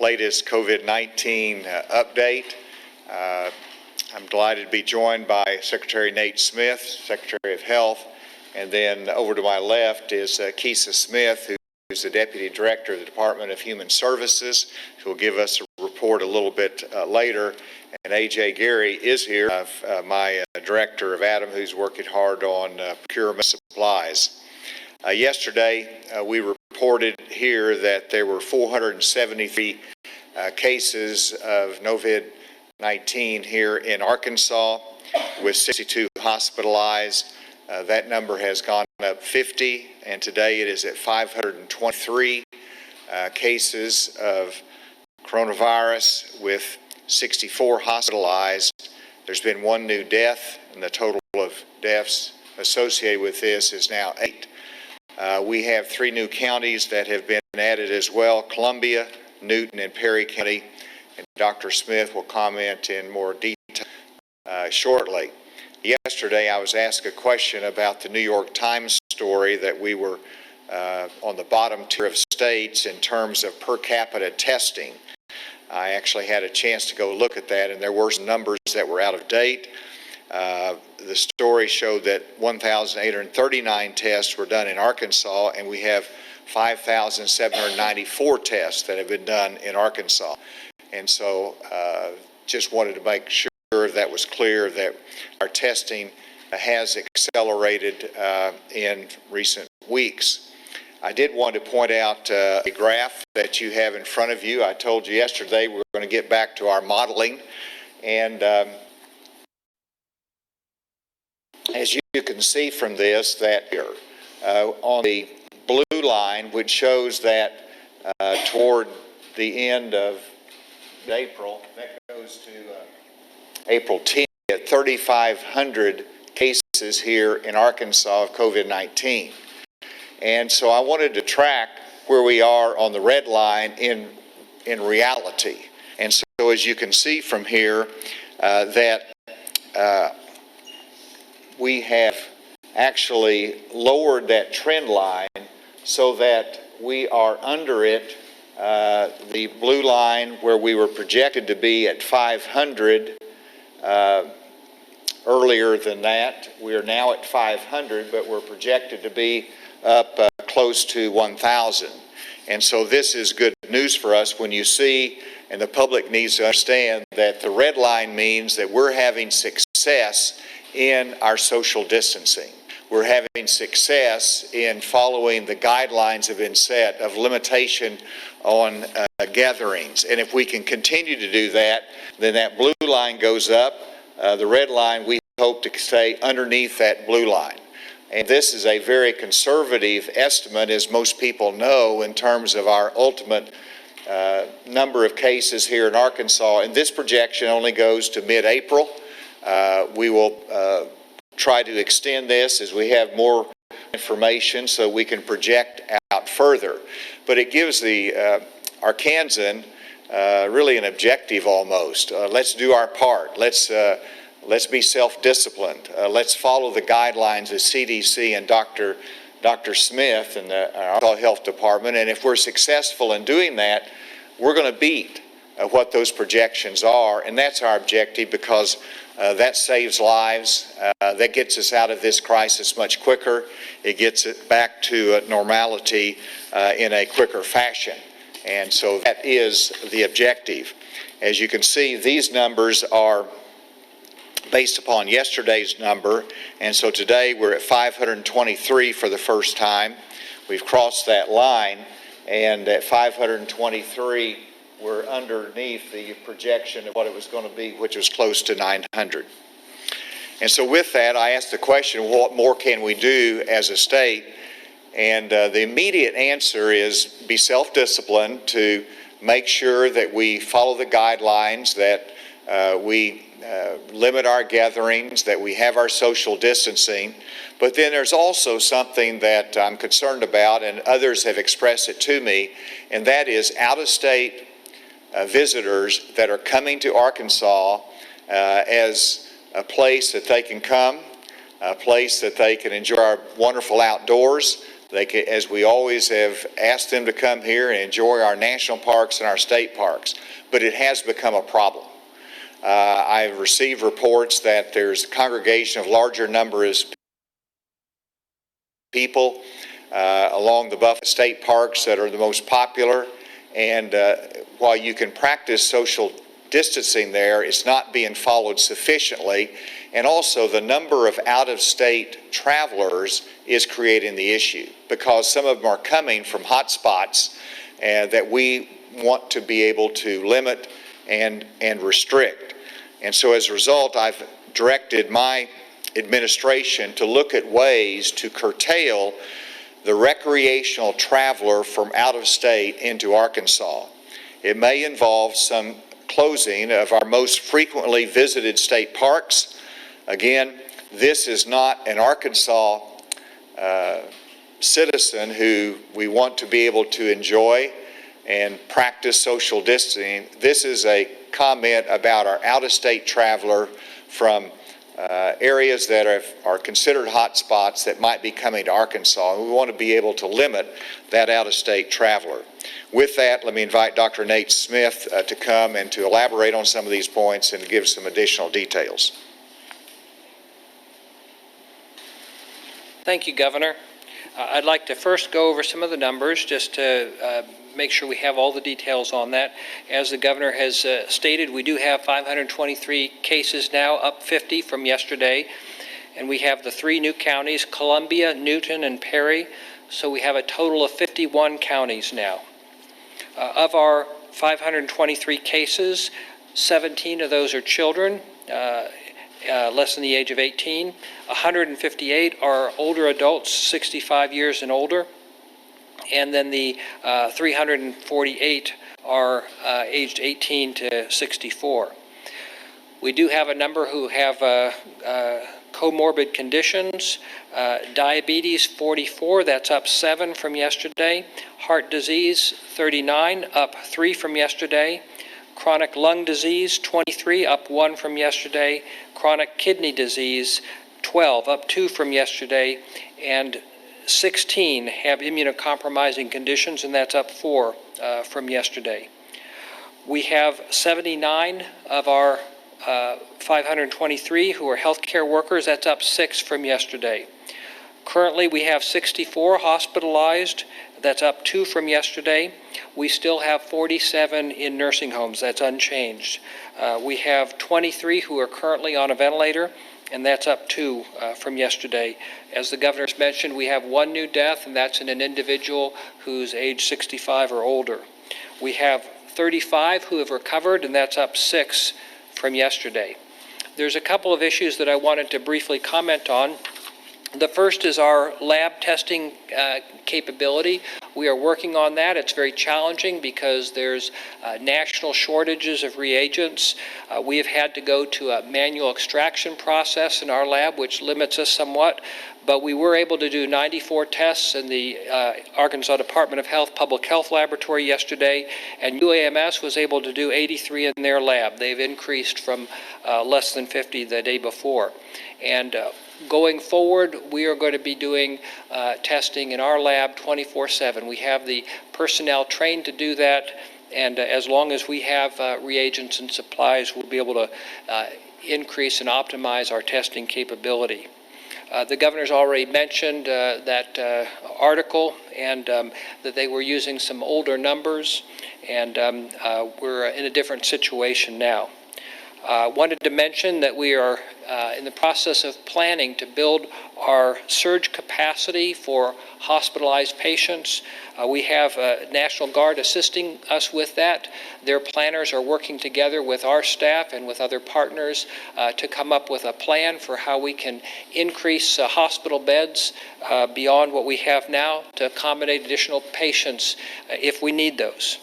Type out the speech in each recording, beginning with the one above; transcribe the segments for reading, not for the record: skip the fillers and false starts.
latest COVID-19 update. I'm delighted to be joined by Secretary Nate Smith, Secretary of Health, and then over to my left is Keisa Smith, who's the Deputy Director of the Department of Human Services, who will give us a report a little bit later. And A.J. Gary is here, my Director of ADAM, who's working hard on procurement supplies. Yesterday, we reported here that there were 473 cases of COVID-19 here in Arkansas, with 62 hospitalized. That number has gone up 50, and today it is at 523 cases of coronavirus, with 64 hospitalized. There's been one new death, and the total of deaths associated with this is now 8. We have 3 new counties that have been added as well: Columbia, Newton, and Perry County. And Dr. Smith will comment in more detail shortly. Yesterday, I was asked a question about the New York Times story that we were on the bottom tier of states in terms of per capita testing. I actually had a chance to go look at that, and there were some numbers that were out of date. The story showed that 1,839 tests were done in Arkansas, and we have 5,794 tests that have been done in Arkansas. And so just wanted to make sure that was clear that our testing has accelerated in recent weeks. I did want to point out a graph that you have in front of you. I told you yesterday we're going to get back to our modeling, and as you can see from this, that here on the blue line, which shows that toward the end of April, that goes to April 10th, at 3,500 cases here in Arkansas of COVID-19. And so I wanted to track where we are on the red line in reality. And so as you can see from here, that we have actually lowered that trend line so that we are under it. The blue line, where we were projected to be at 500 earlier than that, we are now at 500, but we're projected to be up close to 1,000. And so this is good news for us when you see, and the public needs to understand, that the red line means that we're having success in our social distancing. We're having success in following the guidelines that have been set of limitation on gatherings. And if we can continue to do that, then that blue line goes up. The red line, we hope to stay underneath that blue line. And this is a very conservative estimate, as most people know, in terms of our ultimate number of cases here in Arkansas. And this projection only goes to mid-April. We will try to extend this as we have more information so we can project out further. But it gives the Arkansan really an objective almost. Let's do our part. Let's be self-disciplined. Let's follow the guidelines of CDC and Dr. Smith and our health department. And if we're successful in doing that, we're going to beat what those projections are. And that's our objective, because that saves lives. That gets us out of this crisis much quicker. It gets it back to normality in a quicker fashion. And so that is the objective. As you can see, these numbers are based upon yesterday's number. And so today we're at 523 for the first time. We've crossed that line. And at 523, we're underneath the projection of what it was going to be, which was close to 900. And so with that, I asked the question, what more can we do as a state? And the immediate answer is be self-disciplined, to make sure that we follow the guidelines, that we limit our gatherings, that we have our social distancing. But then there's also something that I'm concerned about, and others have expressed it to me, and that is out-of-state visitors that are coming to Arkansas as a place that they can come, a place that they can enjoy our wonderful outdoors, They can, as we always have asked them to come here and enjoy our national parks and our state parks, but it has become a problem. I've received reports that there's a congregation of larger numbers of people along the Buffalo state parks that are the most popular, and while you can practice social distancing there, it's not being followed sufficiently, and also the number of out-of-state travelers is creating the issue because some of them are coming from hot spots that we want to be able to limit and restrict. And so as a result, I've directed my administration to look at ways to curtail the recreational traveler from out of state into Arkansas. It may involve some closing of our most frequently visited state parks. Again, this is not an Arkansas citizen who we want to be able to enjoy and practice social distancing. This is a comment about our out-of-state traveler from areas that are considered hot spots that might be coming to Arkansas, and we want to be able to limit that out-of-state traveler. With that, let me invite Dr. Nate Smith to come and to elaborate on some of these points and to give some additional details. Thank you, Governor. I'd like to first go over some of the numbers just to make sure we have all the details on that. As the Governor has stated, we do have 523 cases now, up 50 from yesterday. And we have the 3 new counties, Columbia, Newton, and Perry. So we have a total of 51 counties now. Of our 523 cases, 17 of those are children, less than the age of 18. 158 are older adults, 65 years and older. And then the 348 are aged 18 to 64. We do have a number who have comorbid conditions. Diabetes, 44, that's up 7 from yesterday. Heart disease, 39, up 3 from yesterday. Chronic lung disease, 23, up 1 from yesterday. Chronic kidney disease, 12, up 2 from yesterday. And 16 have immunocompromising conditions, and that's up 4 from yesterday. We have 79 of our 523 who are healthcare workers. That's up 6 from yesterday. Currently, we have 64 hospitalized. That's up 2 from yesterday. We still have 47 in nursing homes. That's unchanged. We have 23 who are currently on a ventilator, and that's up 2 from yesterday. As the Governor's mentioned, we have 1 new death, and that's in an individual who's age 65 or older. We have 35 who have recovered, and that's up 6 from yesterday. There's a couple of issues that I wanted to briefly comment on. The first is our lab testing capability. We are working on that. It's very challenging because there's national shortages of reagents. We have had to go to a manual extraction process in our lab, which limits us somewhat. But we were able to do 94 tests in the Arkansas Department of Health Public Health Laboratory yesterday, and UAMS was able to do 83 in their lab. They've increased from less than 50 the day before. And going forward, we are going to be doing testing in our lab 24/7. We have the personnel trained to do that, and as long as we have reagents and supplies, we'll be able to increase and optimize our testing capability. The Governor's already mentioned that article and that they were using some older numbers, and we're in a different situation now. Wanted to mention that we are in the process of planning to build our surge capacity for hospitalized patients. We have National Guard assisting us with that. Their planners are working together with our staff and with other partners to come up with a plan for how we can increase hospital beds beyond what we have now to accommodate additional patients if we need those.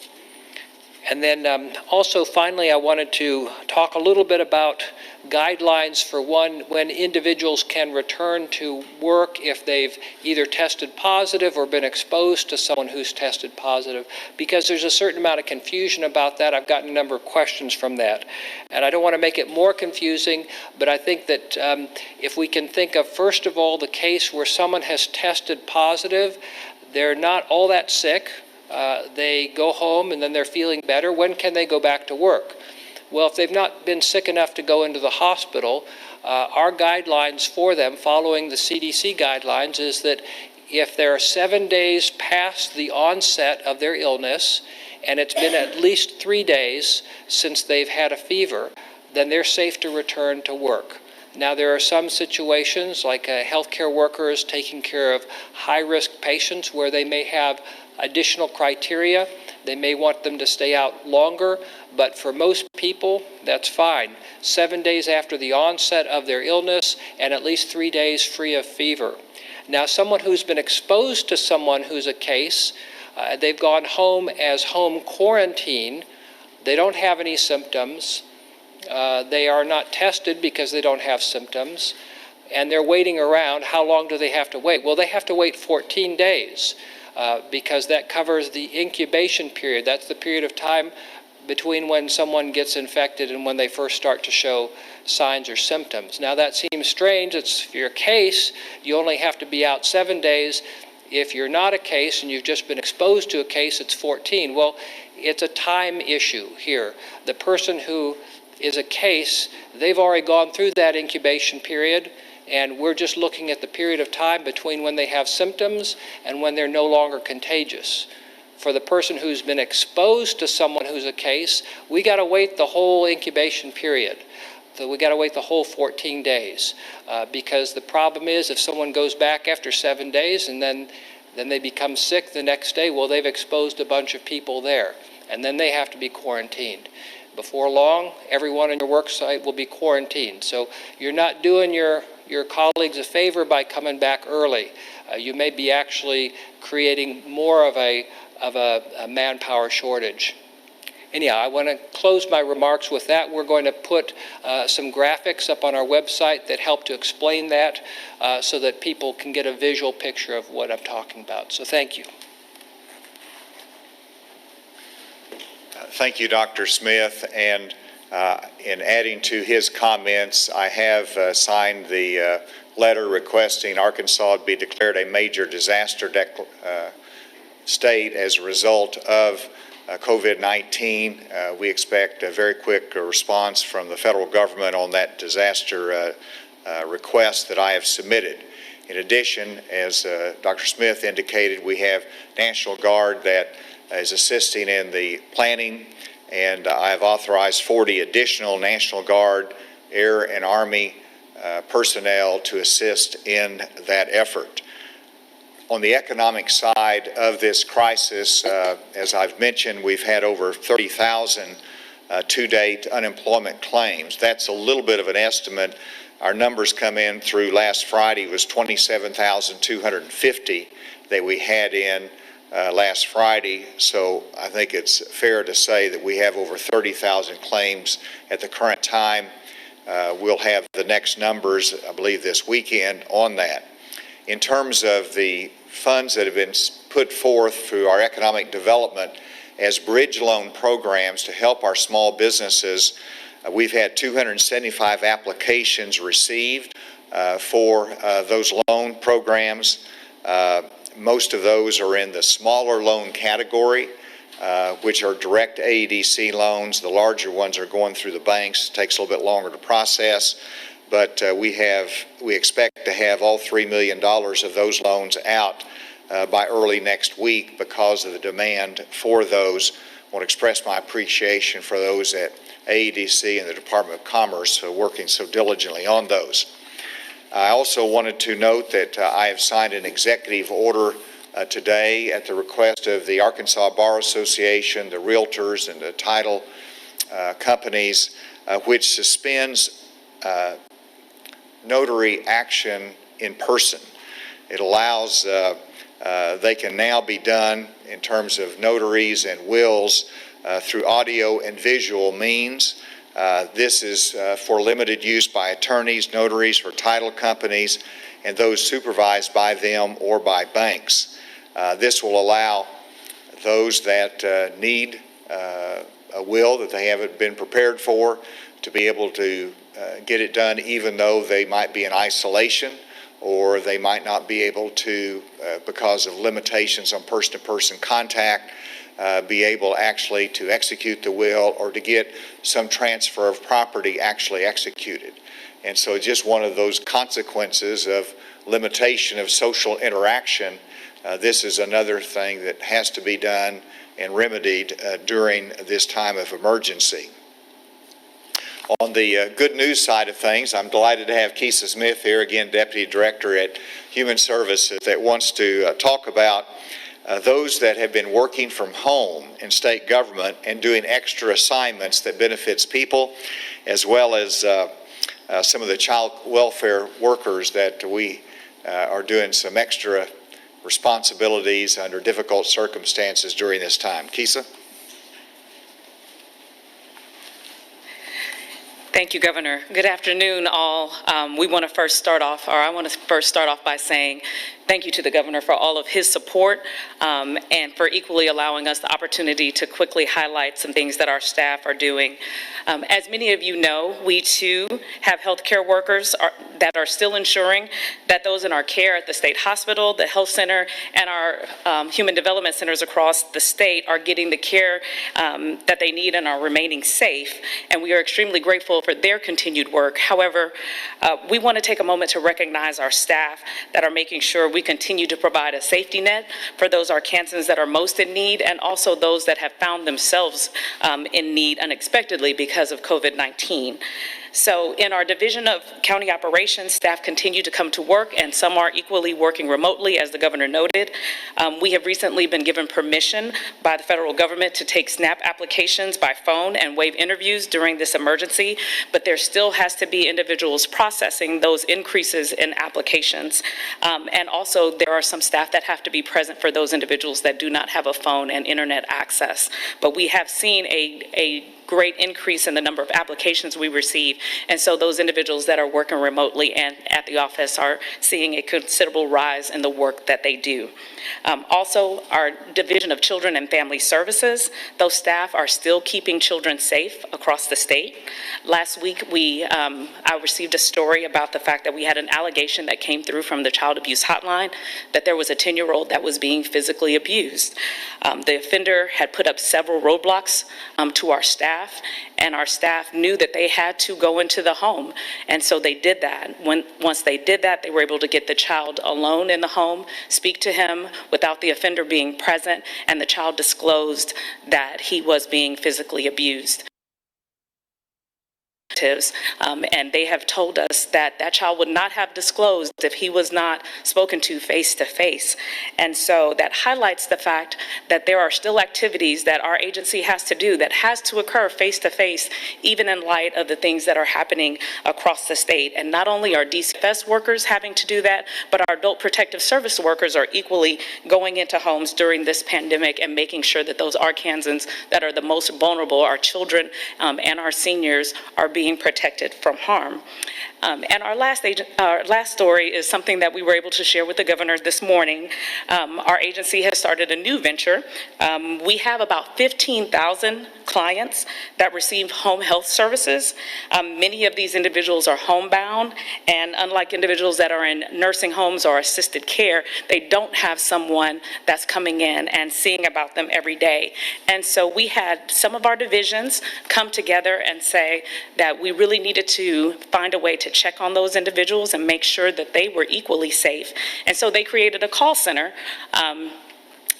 And then also finally, I wanted to talk a little bit about guidelines for when individuals can return to work if they've either tested positive or been exposed to someone who's tested positive, because there's a certain amount of confusion about that. I've gotten a number of questions from that. And I don't want to make it more confusing, but I think that if we can think of, first of all, the case where someone has tested positive, they're not all that sick, they go home and then they're feeling better. When can they go back to work? Well, if they've not been sick enough to go into the hospital, our guidelines for them, following the CDC guidelines, is that if they're 7 days past the onset of their illness, and it's been at least 3 days since they've had a fever, then they're safe to return to work. Now, there are some situations, like healthcare workers taking care of high-risk patients, where they may have additional criteria. They may want them to stay out longer, but for most people, that's fine. 7 days after the onset of their illness and at least 3 days free of fever. Now, someone who's been exposed to someone who's a case, they've gone home as home quarantine, they don't have any symptoms, they are not tested because they don't have symptoms, and they're waiting around. How long do they have to wait? Well, they have to wait 14 days. Because that covers the incubation period. That's the period of time between when someone gets infected and when they first start to show signs or symptoms. Now, that seems strange. If you're a case, you only have to be out 7 days. If you're not a case and you've just been exposed to a case, it's 14. Well, it's a time issue here. The person who is a case, they've already gone through that incubation period, and we're just looking at the period of time between when they have symptoms and when they're no longer contagious. For the person who's been exposed to someone who's a case, we got to wait the whole incubation period. So we got to wait the whole 14 days because the problem is, if someone goes back after 7 days and then they become sick the next day, well, they've exposed a bunch of people there, and then they have to be quarantined. Before long, everyone in your work site will be quarantined. So you're not doing your colleagues a favor by coming back early. You may be actually creating more of a manpower shortage. Anyhow, I want to close my remarks with that. We're going to put some graphics up on our website that help to explain that so that people can get a visual picture of what I'm talking about. So thank you. Thank you, Dr. Smith. And in adding to his comments, I have signed the letter requesting Arkansas be declared a major disaster state as a result of COVID-19. We expect a very quick response from the federal government on that disaster request that I have submitted. In addition, as Dr. Smith indicated, we have National Guard that is assisting in the planning, and I have authorized 40 additional National Guard, Air, and Army personnel to assist in that effort. On the economic side of this crisis, as I've mentioned, we've had over 30,000 to-date unemployment claims. That's a little bit of an estimate. Our numbers come in through last Friday was 27,250 that we had in last Friday, so I think it's fair to say that we have over 30,000 claims at the current time. We'll have the next numbers, I believe, this weekend on that. In terms of the funds that have been put forth through our economic development as bridge loan programs to help our small businesses, we've had 275 applications received for those loan programs. Most of those are in the smaller loan category, which are direct AEDC loans. The larger ones are going through the banks. It takes a little bit longer to process, but we expect to have all $3 million of those loans out by early next week because of the demand for those. I want to express my appreciation for those at AEDC and the Department of Commerce working so diligently on those. I also wanted to note that I have signed an executive order today at the request of the Arkansas Bar Association, the realtors, and the title companies, which suspends notary action in person. It allows, they can now be done in terms of notaries and wills through audio and visual means. This is for limited use by attorneys, notaries, or title companies, and those supervised by them or by banks. This will allow those that need a will that they haven't been prepared for to be able to get it done, even though they might be in isolation or they might not be able to, because of limitations on person-to-person contact, be able actually to execute the will or to get some transfer of property actually executed. And so just one of those consequences of limitation of social interaction, this is another thing that has to be done and remedied during this time of emergency. On the good news side of things, I'm delighted to have Keisa Smith here, again, Deputy Director at Human Services, that wants to talk about those that have been working from home in state government and doing extra assignments that benefits people, as well as some of the child welfare workers that we are doing some extra responsibilities under difficult circumstances during this time. Keisa? Thank you, Governor. Good afternoon, all. I want to first start off by saying thank you to the Governor for all of his support and for equally allowing us the opportunity to quickly highlight some things that our staff are doing. As many of you know, we too have healthcare workers that are still ensuring that those in our care at the state hospital, the health center, and our human development centers across the state are getting the care that they need and are remaining safe. And we are extremely grateful for their continued work. However, we want to take a moment to recognize our staff that are making sure we continue to provide a safety net for those Arkansans that are most in need, and also those that have found themselves in need unexpectedly because of COVID-19. So in our Division of County Operations, staff continue to come to work, and some are equally working remotely, as the Governor noted. We have recently been given permission by the federal government to take SNAP applications by phone and waive interviews during this emergency, but there still has to be individuals processing those increases in applications. And also, there are some staff that have to be present for those individuals that do not have a phone and internet access. But we have seen a great increase in the number of applications we receive, and so those individuals that are working remotely and at the office are seeing a considerable rise in the work that they do. Also, our Division of Children and Family Services, those staff are still keeping children safe across the state. Last week, I received a story about the fact that we had an allegation that came through from the Child Abuse Hotline that there was a 10-year-old that was being physically abused. The offender had put up several roadblocks to our staff, and our staff knew that they had to go into the home, and so they did that. Once they did that, they were able to get the child alone in the home, speak to him without the offender being present, and the child disclosed that he was being physically abused. And they have told us that that child would not have disclosed if he was not spoken to face to face. And so that highlights the fact that there are still activities that our agency has to do that has to occur face to face, even in light of the things that are happening across the state. And not only are DCFS workers having to do that, but our adult protective service workers are equally going into homes during this pandemic and making sure that those Arkansans that are the most vulnerable, our children and our seniors, are being protected from harm. And our last story is something that we were able to share with the Governor this morning. Our agency has started a new venture. We have about 15,000 clients that receive home health services. Many of these individuals are homebound, and unlike individuals that are in nursing homes or assisted care, they don't have someone that's coming in and seeing about them every day. And so we had some of our divisions come together and say that we really needed to find a way to check on those individuals and make sure that they were equally safe. And so they created a call center,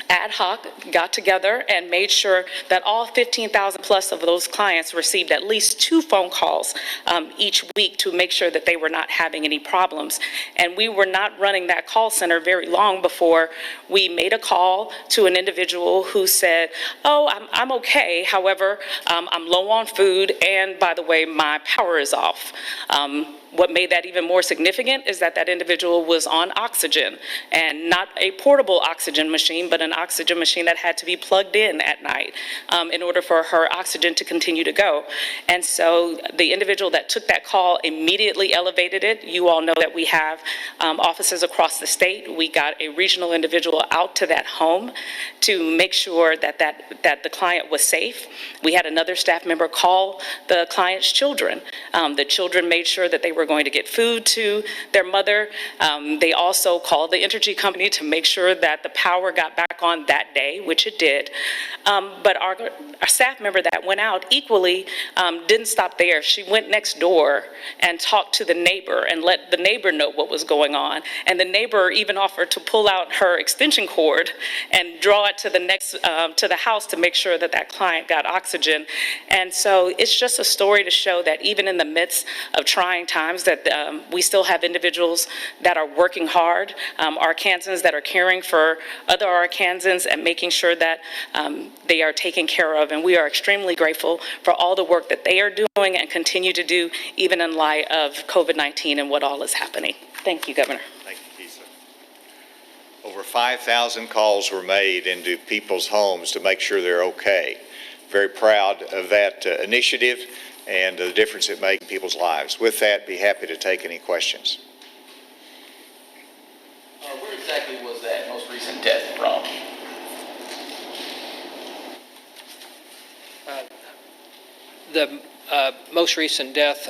ad hoc, got together and made sure that all 15,000 plus of those clients received at least 2 phone calls each week to make sure that they were not having any problems. And we were not running that call center very long before we made a call to an individual who said, "Oh, I'm okay. However, I'm low on food, and by the way, my power is off." What made that even more significant is that that individual was on oxygen, and not a portable oxygen machine, but an oxygen machine that had to be plugged in at night in order for her oxygen to continue to go. And so the individual that took that call immediately elevated it. You all know that we have offices across the state. We got a regional individual out to that home to make sure that the client was safe. We had another staff member call the client's children. The children made sure that they were going to get food to their mother. They also called the energy company to make sure that the power got back on that day, which it did. But our staff member that went out equally didn't stop there. She went next door and talked to the neighbor and let the neighbor know what was going on. And the neighbor even offered to pull out her extension cord and draw it to the next to the house to make sure that that client got oxygen. And so it's just a story to show that even in the midst of trying times, that we still have individuals that are working hard, Arkansans that are caring for other Arkansans and making sure that they are taken care of. And we are extremely grateful for all the work that they are doing and continue to do, even in light of COVID-19 and what all is happening. Thank you, Governor. Thank you, Kisa. Over 5,000 calls were made into people's homes to make sure they're okay. Very proud of that initiative and the difference it makes in people's lives. With that, be happy to take any questions. Where exactly was that most recent death from? The most recent death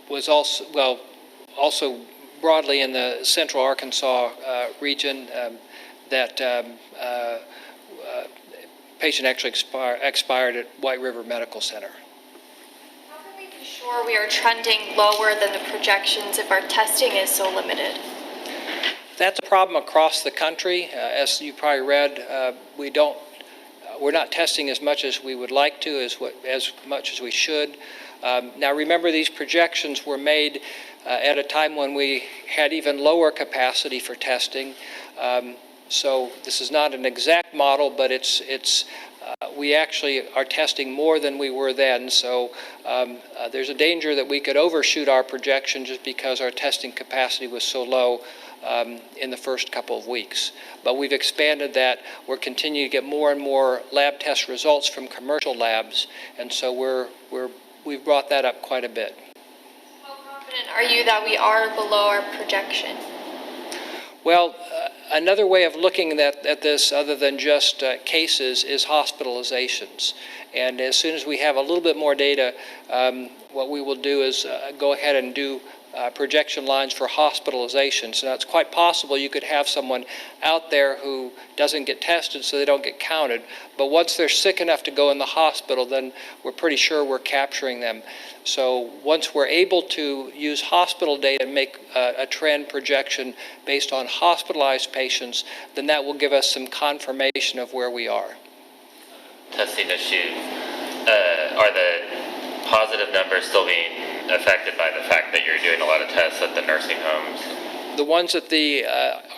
was also broadly in the central Arkansas region. That patient actually expired at White River Medical Center. How can we be sure we are trending lower than the projections if our testing is so limited? That's a problem across the country. As you probably read, we're not testing as much as we would like to, as much as we should. Now remember, these projections were made at a time when we had even lower capacity for testing. So this is not an exact model, but we actually are testing more than we were then. So there's a danger that we could overshoot our projection just because our testing capacity was so low in the first couple of weeks. But we've expanded that. We're continuing to get more and more lab test results from commercial labs, and so we've brought that up quite a bit. How confident are you that we are below our projection? Well, another way of looking at this, other than just cases, is hospitalizations. And as soon as we have a little bit more data, what we will do is go ahead and do projection lines for hospitalizations. Now, it's quite possible you could have someone out there who doesn't get tested, so they don't get counted. But once they're sick enough to go in the hospital, then we're pretty sure we're capturing them. So once we're able to use hospital data and make a trend projection based on hospitalized patients, then that will give us some confirmation of where we are. Testing issue, are the positive numbers still being affected by the fact that you're doing a lot of tests at the nursing homes? The ones at the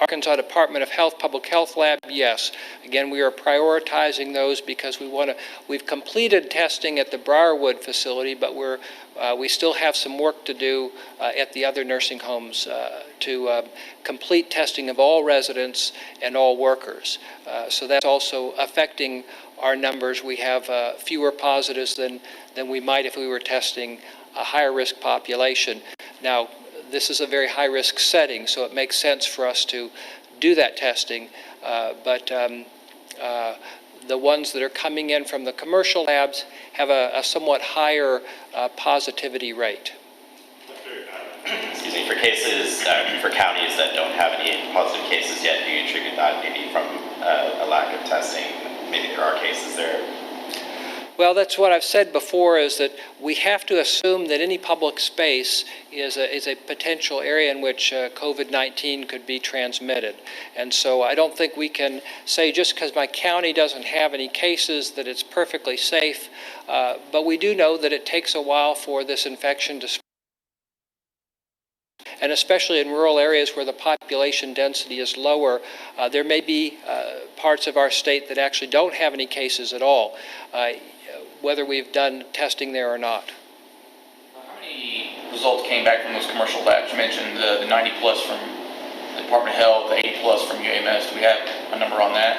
Arkansas Department of Health Public Health Lab, yes. Again, we are prioritizing those because we've completed testing at the Briarwood facility, but we still have some work to do at the other nursing homes to complete testing of all residents and all workers. So that's also affecting our numbers. We have fewer positives than we might if we were testing a higher risk population. Now, this is a very high risk setting, so it makes sense for us to do that testing, but the ones that are coming in from the commercial labs have a somewhat higher positivity rate. Excuse me, for cases, for counties that don't have any positive cases yet, do you attribute that maybe from a lack of testing? Maybe there are cases there. Well, that's what I've said before, is that we have to assume that any public space is a potential area in which COVID-19 could be transmitted. And so I don't think we can say just because my county doesn't have any cases that it's perfectly safe, but we do know that it takes a while for this infection to spread. And especially in rural areas where the population density is lower, there may be parts of our state that actually don't have any cases at all, whether we've done testing there or not. How many results came back from those commercial labs? You mentioned the 90 plus from the Department of Health, the 80 plus from UAMS. Do we have a number on that?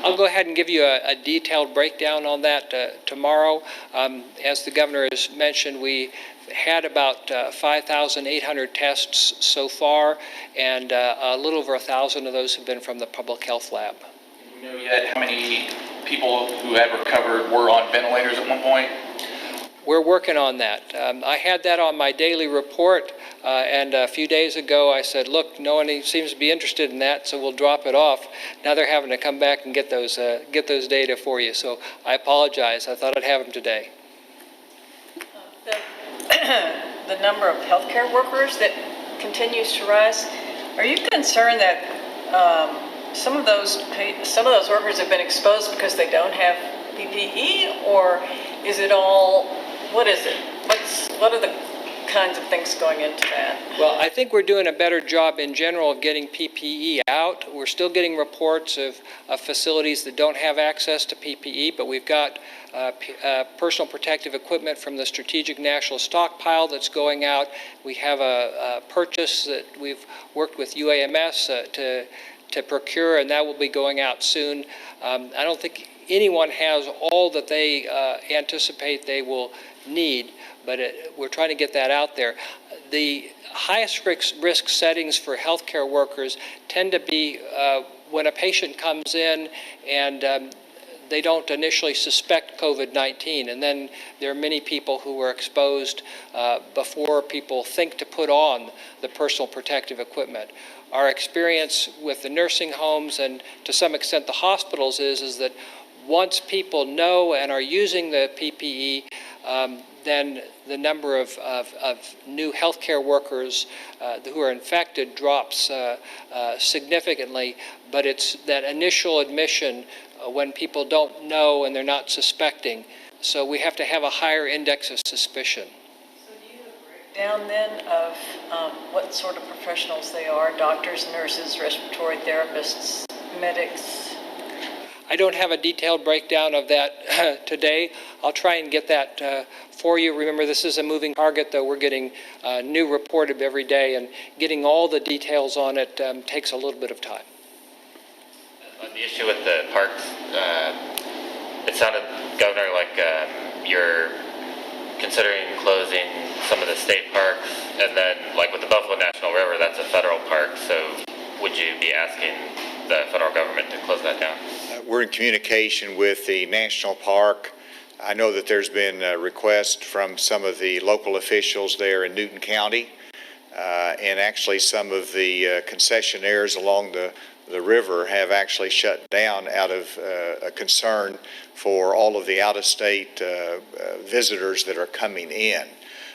I'll go ahead and give you a detailed breakdown on that tomorrow. As the governor has mentioned, we had about 5,800 tests so far, and a little over 1,000 of those have been from the public health lab. Do we know yet how many people who had recovered were on ventilators at one point? We're working on that. I had that on my daily report, and a few days ago I said, look, no one seems to be interested in that, so we'll drop it off. Now they're having to come back and get those data for you. So I apologize. I thought I'd have them today. The number of healthcare workers that continues to rise, are you concerned that some of those workers have been exposed because they don't have PPE, or is it all, what is it? What are the kinds of things going into that? Well, I think we're doing a better job in general of getting PPE out. We're still getting reports of facilities that don't have access to PPE, but we've got personal protective equipment from the Strategic National Stockpile that's going out. We have a purchase that we've worked with UAMS to procure, and that will be going out soon. I don't think anyone has all that they anticipate they will need, but we're trying to get that out there. The highest risk settings for healthcare workers tend to be when a patient comes in and they don't initially suspect COVID-19, and then there are many people who were exposed before people think to put on the personal protective equipment. Our experience with the nursing homes and to some extent the hospitals is that once people know and are using the PPE, then the number of new healthcare workers who are infected drops significantly, but it's that initial admission when people don't know and they're not suspecting. So we have to have a higher index of suspicion. So do you have a breakdown then of what sort of professionals they are? Doctors, nurses, respiratory therapists, medics? I don't have a detailed breakdown of that today. I'll try and get that for you. Remember, this is a moving target, though. We're getting new reported every day, and getting all the details on it takes a little bit of time. On the issue with the parks, it sounded, Governor, like you're considering closing some of the state parks, and then like with the Buffalo National River, that's a federal park, so would you be asking the federal government to close that down? We're in communication with the national park. I know that there's been a request from some of the local officials there in Newton County, and actually some of the concessionaires along the river have actually shut down out of a concern for all of the out-of-state visitors that are coming in.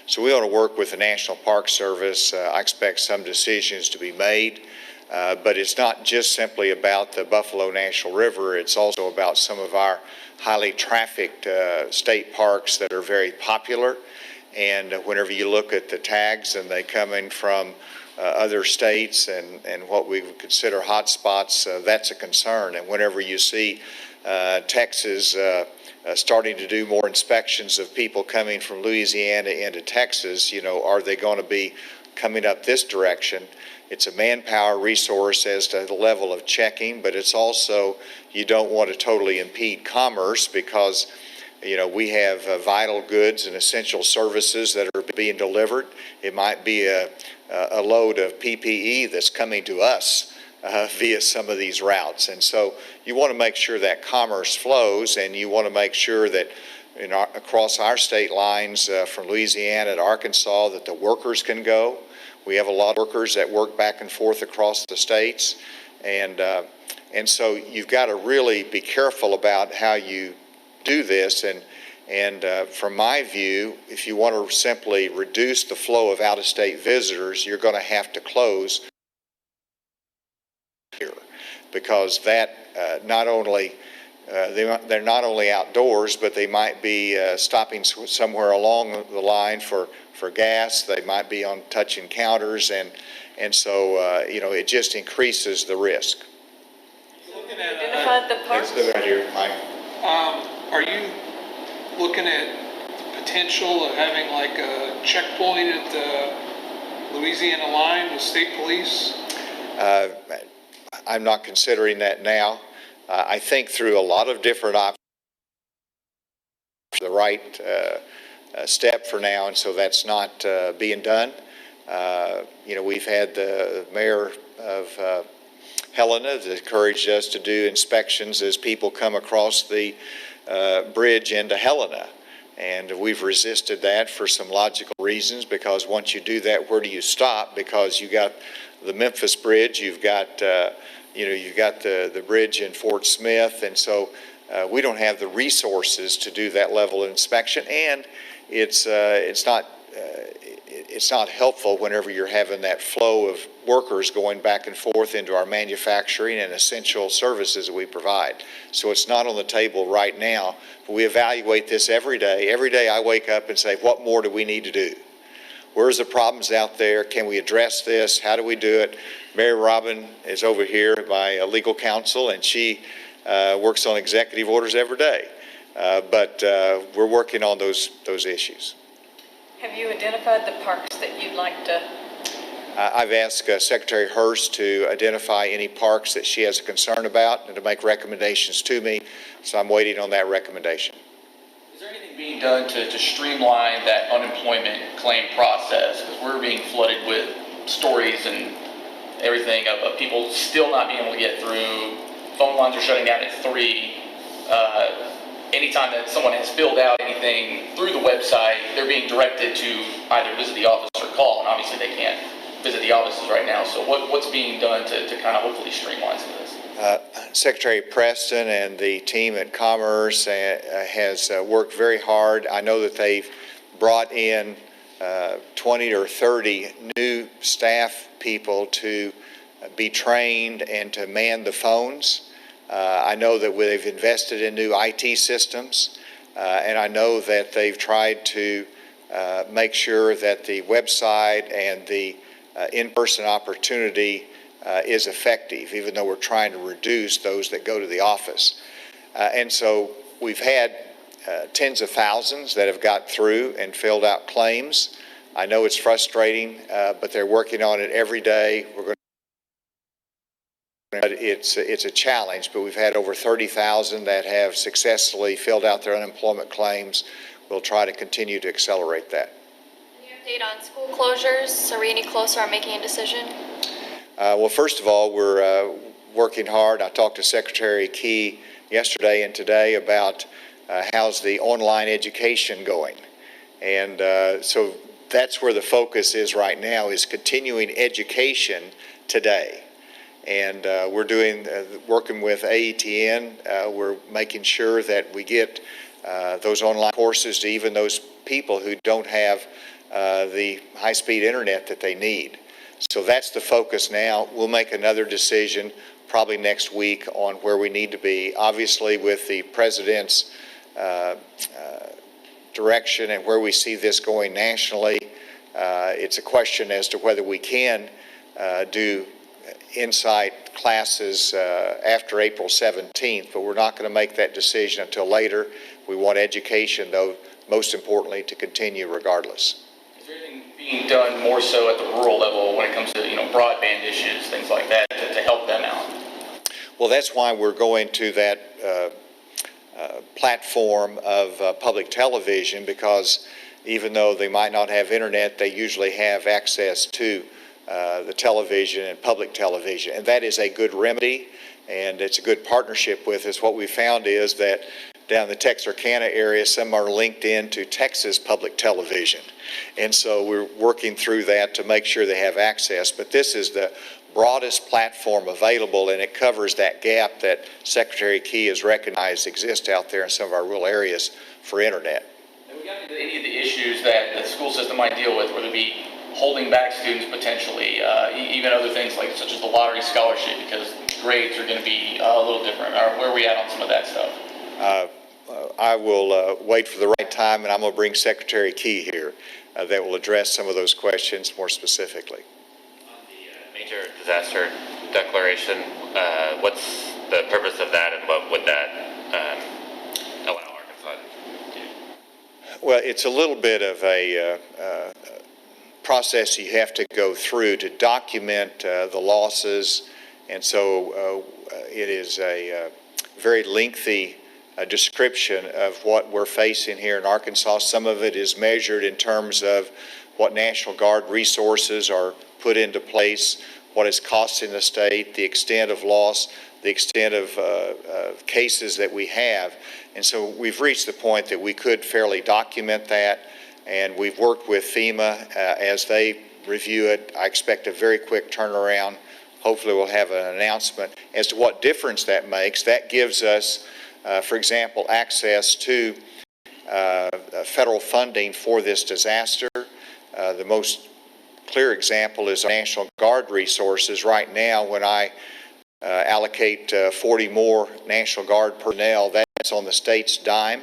So we ought to work with the National Park Service. I expect some decisions to be made. But it's not just simply about the Buffalo National River. It's also about some of our highly trafficked state parks that are very popular. And whenever you look at the tags and they come in from other states and what we would consider hot spots, that's a concern. And whenever you see Texas starting to do more inspections of people coming from Louisiana into Texas, you know, are they going to be coming up this direction? It's a manpower resource as to the level of checking, but it's also, you don't want to totally impede commerce because, you know, we have vital goods and essential services that are being delivered. It might be a load of PPE that's coming to us via some of these routes. And so you want to make sure that commerce flows, and you want to make sure that across our state lines from Louisiana to Arkansas that the workers can go. We have a lot of workers that work back and forth across the states, and so you've got to really be careful about how you do this. And from my view, if you want to simply reduce the flow of out-of-state visitors, you're going to have to close here, because that not only they're not only outdoors, but they might be stopping somewhere along the line for gas. They might be on touching counters, and so you know, it just increases the risk. Identify the parks. Let's look right here, Mike. Are you looking at potential of having like a checkpoint at the Louisiana line with state police? I'm not considering that now. I think through a lot of different options, the right step for now, and so that's not being done. We've had the mayor of Helena that encouraged us to do inspections as people come across the bridge into Helena. And we've resisted that for some logical reasons, because once you do that, where do you stop? Because you got the Memphis Bridge, you've got the bridge in Fort Smith, and so we don't have the resources to do that level of inspection, and it's not helpful whenever you're having that flow of workers going back and forth into our manufacturing and essential services that we provide. So it's not on the table right now, but we evaluate this every day. Every day I wake up and say, what more do we need to do? Where's the problems out there? Can we address this? How do we do it? Mary Robin is over here, my legal counsel, and she works on executive orders every day. But we're working on those issues. Have you identified the parks that you'd like to? I've asked Secretary Hurst to identify any parks that she has a concern about and to make recommendations to me, so I'm waiting on that recommendation. Is there anything being done to streamline that unemployment claim process? Because we're being flooded with stories and everything of people still not being able to get through. Phone lines are shutting down at 3. Anytime that someone has filled out anything through the website, they're being directed to either visit the office or call, and obviously they can't visit the offices right now. So what's being done to kind of hopefully streamline some of this? Secretary Preston and the team at Commerce has worked very hard. I know that they've brought in 20 or 30 new staff people to be trained and to man the phones. I know that they've invested in new IT systems, and I know that they've tried to make sure that the website and the in-person opportunity is effective, even though we're trying to reduce those that go to the office. And so we've had tens of thousands that have got through and filled out claims. I know it's frustrating, but they're working on it every day. But it's a challenge, but we've had over 30,000 that have successfully filled out their unemployment claims. We'll try to continue to accelerate that. Any update on school closures? Are we any closer on making a decision? Well, first of all, we're working hard. I talked to Secretary Key yesterday and today about how's the online education going. And so that's where the focus is right now, is continuing education today. And we're working with AETN. We're making sure that we get those online courses to even those people who don't have the high-speed internet that they need. So that's the focus now. We'll make another decision probably next week on where we need to be. Obviously, with the President's direction and where we see this going nationally, it's a question as to whether we can do Insight classes after April 17th, but we're not going to make that decision until later. We want education, though, most importantly, to continue regardless. Is there anything being done more so at the rural level when it comes to broadband issues, things like that, to help them out? Well, that's why we're going to that platform of public television, because even though they might not have internet, they usually have access to the television and public television, and that is a good remedy, and it's a good partnership with us. What we found is that down in the Texarkana area, some are linked in to Texas public television, and so we're working through that to make sure they have access. But this is the broadest platform available, and it covers that gap that Secretary Key has recognized exists out there in some of our rural areas for internet. Have we gotten into any of the issues that the school system might deal with, whether it be holding back students potentially, even other things like such as the lottery scholarship, because grades are going to be a little different? Or where are we at on some of that stuff? I will wait for the right time, and I'm going to bring Secretary Key here that will address some of those questions more specifically. On the major disaster declaration, what's the purpose of that, and what would that allow Arkansas to do? Well, it's a little bit of a process you have to go through to document the losses, and so it is a very lengthy description of what we're facing here in Arkansas. Some of it is measured in terms of what National Guard resources are put into place, what it's costing the state, the extent of loss, the extent of cases that we have. And so we've reached the point that we could fairly document that, and we've worked with FEMA as they review it. I expect a very quick turnaround. Hopefully we'll have an announcement as to what difference that makes. That gives us, for example, access to federal funding for this disaster. The most clear example is our National Guard resources. Right now, when I allocate 40 more National Guard personnel, that's on the state's dime.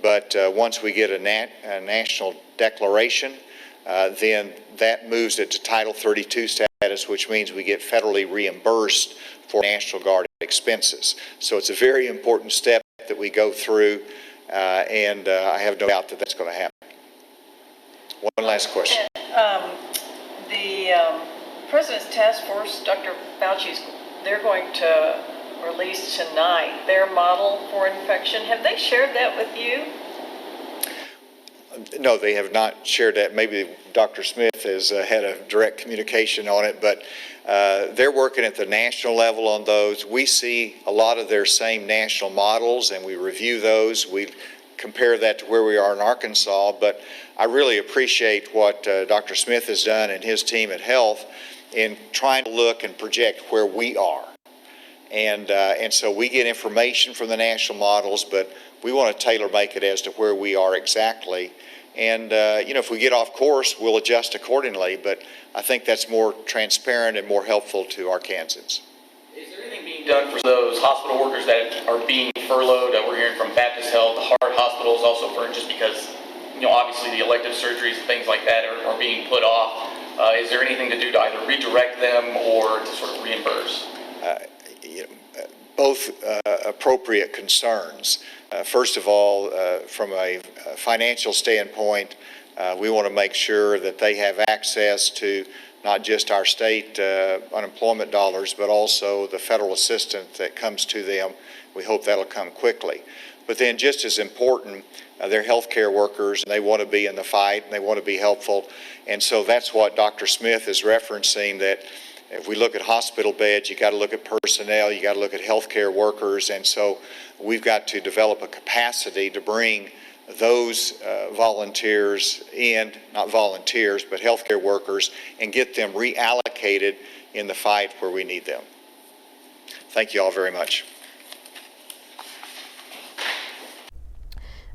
But once we get a national declaration, then that moves it to Title 32 status, which means we get federally reimbursed for National Guard expenses. So it's a very important step that we go through, and I have no doubt that that's going to happen. One last question. The President's Task Force, Dr. Fauci's, they're going to release tonight their model for infection. Have they shared that with you? No, they have not shared that. Maybe Dr. Smith has had a direct communication on it, but they're working at the national level on those. We see a lot of their same national models, and we review those. We compare that to where we are in Arkansas, but I really appreciate what Dr. Smith has done and his team at Health in trying to look and project where we are. And so we get information from the national models, but we want to tailor make it as to where we are exactly. And, you know, if we get off course, we'll adjust accordingly, but I think that's more transparent and more helpful to Arkansans. Is there anything being done for those hospital workers that are being furloughed? We're hearing from Baptist Health, the heart hospitals also, for just because, you know, obviously the elective surgeries and things like that are being put off. Is there anything to do to either redirect them or to sort of reimburse? Both appropriate concerns. First of all, from a financial standpoint, we want to make sure that they have access to not just our state unemployment dollars, but also the federal assistance that comes to them. We hope that'll come quickly. But then just as important, they're healthcare workers, and they want to be in the fight, and they want to be helpful. And so that's what Dr. Smith is referencing, that if we look at hospital beds, you got to look at personnel, you got to look at healthcare workers, and so we've got to develop a capacity to bring those volunteers in, not volunteers, but healthcare workers, and get them reallocated in the fight where we need them. Thank you all very much.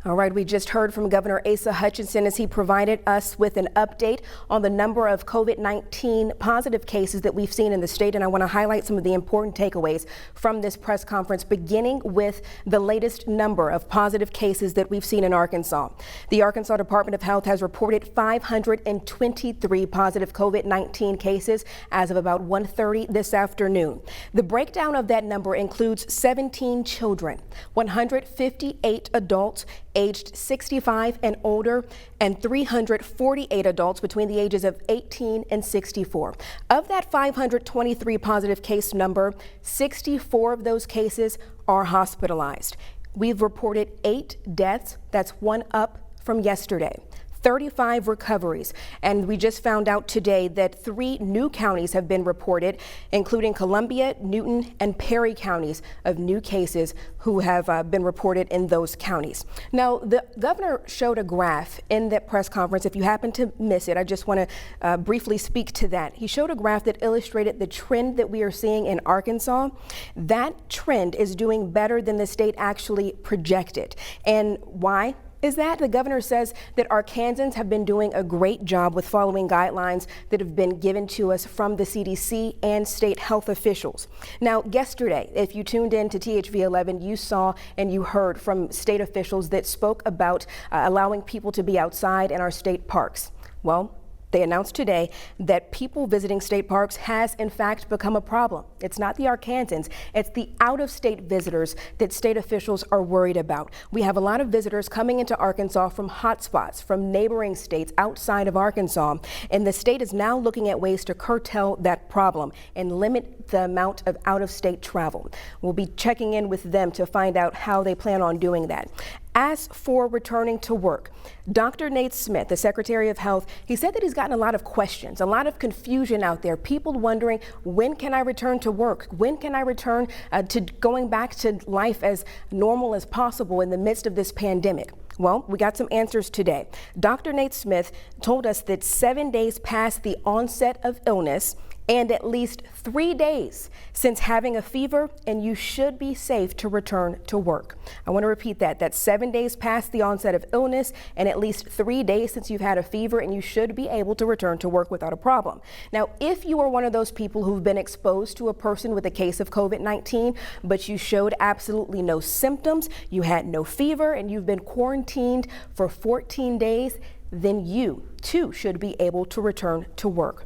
All right, we just heard from Governor Asa Hutchinson as he provided us with an update on the number of COVID-19 positive cases that we've seen in the state. And I want to highlight some of the important takeaways from this press conference, beginning with the latest number of positive cases that we've seen in Arkansas. The Arkansas Department of Health has reported 523 positive COVID-19 cases as of about 1:30 this afternoon. The breakdown of that number includes 17 children, 158 adults aged 65 and older, and 348 adults between the ages of 18 and 64. Of that 523 positive case number, 64 of those cases are hospitalized. We've reported 8 deaths. That's one up from yesterday. 35 recoveries, and we just found out today that 3 new counties have been reported, including Columbia, Newton, and Perry counties of new cases who have been reported in those counties. Now, the governor showed a graph in that press conference. If you happen to miss it, I just want to briefly speak to that. He showed a graph that illustrated the trend that we are seeing in Arkansas. That trend is doing better than the state actually projected. And why? Is that the governor says that Arkansans have been doing a great job with following guidelines that have been given to us from the CDC and state health officials. Now, yesterday, if you tuned in to THV 11, you saw and you heard from state officials that spoke about allowing people to be outside in our state parks. Well, They announced today that people visiting state parks has in fact become a problem. It's not the Arkansans, it's the out-of-state visitors that state officials are worried about. We have a lot of visitors coming into Arkansas from hotspots, from neighboring states outside of Arkansas, and the state is now looking at ways to curtail that problem and limit the amount of out-of-state travel. We'll be checking in with them to find out how they plan on doing that. As for returning to work, Dr. Nate Smith, the Secretary of Health, he said that he's gotten a lot of questions, a lot of confusion out there, people wondering, when can I return to work? When can I return to going back to life as normal as possible in the midst of this pandemic? Well, we got some answers today. Dr. Nate Smith told us that 7 days past the onset of illness and at least 3 days since having a fever, and you should be safe to return to work. I want to repeat that. That's 7 days past the onset of illness and at least 3 days since you've had a fever, and you should be able to return to work without a problem. Now, if you are one of those people who've been exposed to a person with a case of COVID-19, but you showed absolutely no symptoms, you had no fever, and you've been quarantined for 14 days, then you too should be able to return to work.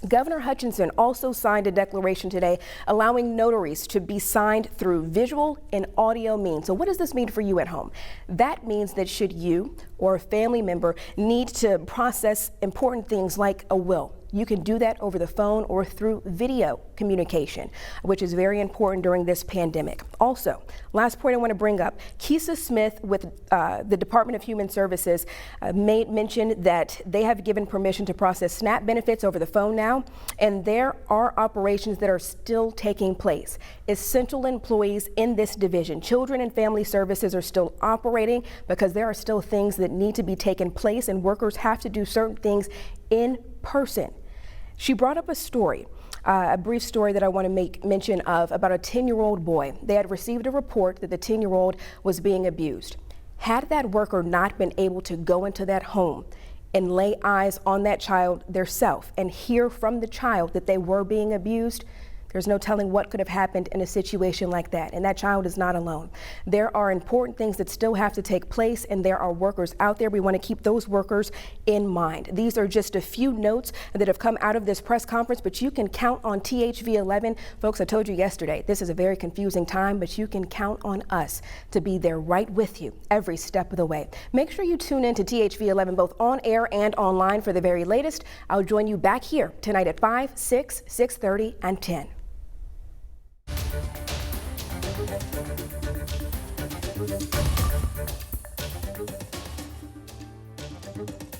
Governor Hutchinson also signed a declaration today allowing notaries to be signed through visual and audio means. So what does this mean for you at home? That means that should you or a family member need to process important things like a will, you can do that over the phone or through video communication, which is very important during this pandemic. Also, last point I want to bring up, Keisa Smith with the Department of Human Services made mention that they have given permission to process SNAP benefits over the phone now, and there are operations that are still taking place. Essential employees in this division, Children and Family Services, are still operating because there are still things that need to be taken place and workers have to do certain things in person. She brought up a story, a brief story that I want to make mention of about a 10-year-old boy. They had received a report that the 10-year-old was being abused. Had that worker not been able to go into that home and lay eyes on that child theirself and hear from the child that they were being abused, there's no telling what could have happened in a situation like that, and that child is not alone. There are important things that still have to take place, and there are workers out there. We want to keep those workers in mind. These are just a few notes that have come out of this press conference, but you can count on THV 11. Folks, I told you yesterday, this is a very confusing time, but you can count on us to be there right with you every step of the way. Make sure you tune in to THV 11 both on air and online for the very latest. I'll join you back here tonight at 5, 6, 6:30, and 10. Thank you.